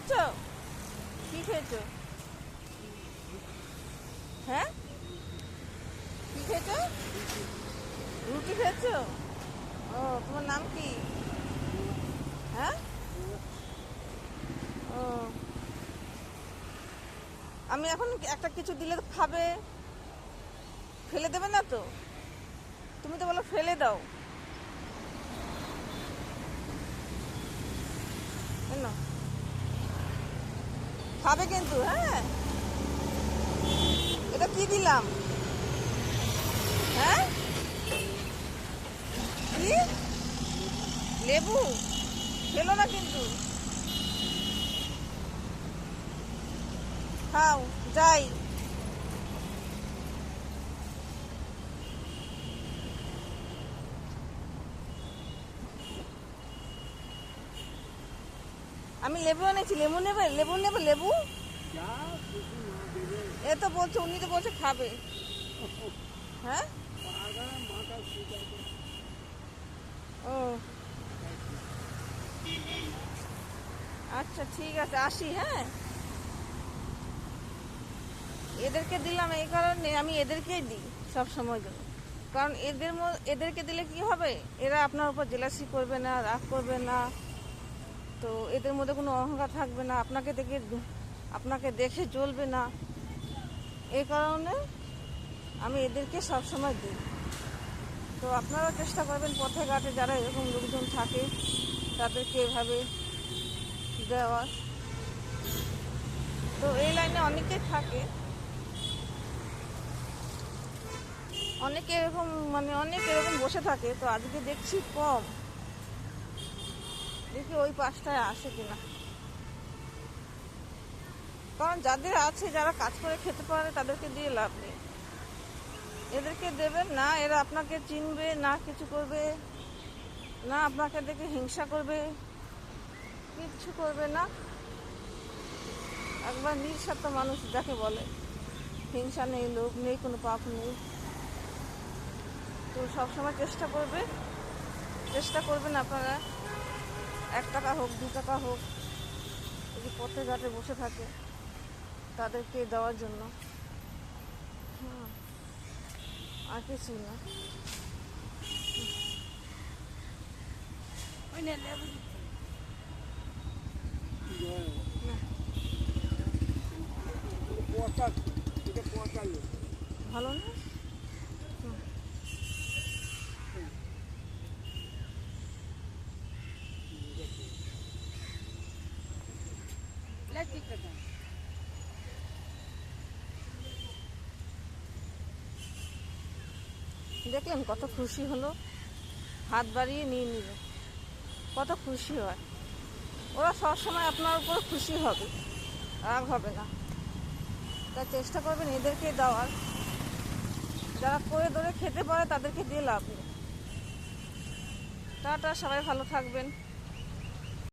খেয়েছো? কি খেয়েছো? হ্যাঁ, কি খেয়েছো? রুটি খেয়েছো? ও, তোমার নাম কি? হ্যাঁ, ও, আমি এখন একটা কিছু দিলে তো খাবে, ফেলে দেবে না তো? তুমি তো বলো ফেলে দাও। কেন? খাবে কিন্তু, হ্যাঁ। এটা কি দিলাম? হ্যাঁ, কি? লেবু? খেলো না কিন্তু। খাও, যাই। আমি লেবু এনেছি, লেবু নেবে? লেবু নেবে? লেবু এ তো বলছে, উনি তো বলছে খাবে। হ্যাঁ, ও, আচ্ছা ঠিক আছে, আসি। হ্যাঁ, এদেরকে দিলাম এই কারণে, আমি এদেরকেই দিই সব সময় জন্য। কারণ এদেরকে দিলে কি হবে, এরা আপনার উপর জেলাসি করবে না, রাগ করবে না। তো এদের মধ্যে কোনো অহংকার থাকবে না, আপনাকে দেখে চলবে না। এই কারণে আমি এদেরকে সব সময় দিই। তো আপনারাও চেষ্টা করবেন পথে ঘাটে যারা এরকম লোকজন থাকে তাদেরকে এভাবে দেওয়ার। তো এই লাইনে অনেকেই থাকে, অনেকে এরকম অনেক এরকম বসে থাকে। তো আজকে দেখছি কম, দেখি ওই পাশটায় আসে কিনা। কারণ যাদের আছে, যারা কাজ করে খেতে পারে, তাদেরকে দিয়ে লাভ নেই। এদেরকে দেবেন না, এরা আপনাকে চিনবে না, কিছু করবে না, আপনাকে দেখে হিংসা করবে, কিচ্ছু করবে না। একবার নিঃস্বার্থ মানুষ যাকে বলে, হিংসা নেই, লোভ নেই, কোনো পাপ নেই। তো সবসময় চেষ্টা করবেন আপনারা, 1 টাকা হোক 2 টাকা হোক, যদি পথে ঘাটে বসে থাকে তাদেরকে দেওয়ার জন্য। হ্যাঁ, আর কিছুই না। ভালো না? দেখলেন কত খুশি হলো, হাত বাড়িয়ে নিয়ে নিল, কত খুশি হয়। ওরা সবসময় আপনার উপর খুশি হবে, রাগ হবে না। তাই চেষ্টা করবেন এদেরকে দেওয়ার। যারা করে ধরে খেতে পারে তাদেরকে দিয়ে লাভ নেই। টাটা, সবাই ভালো থাকবেন।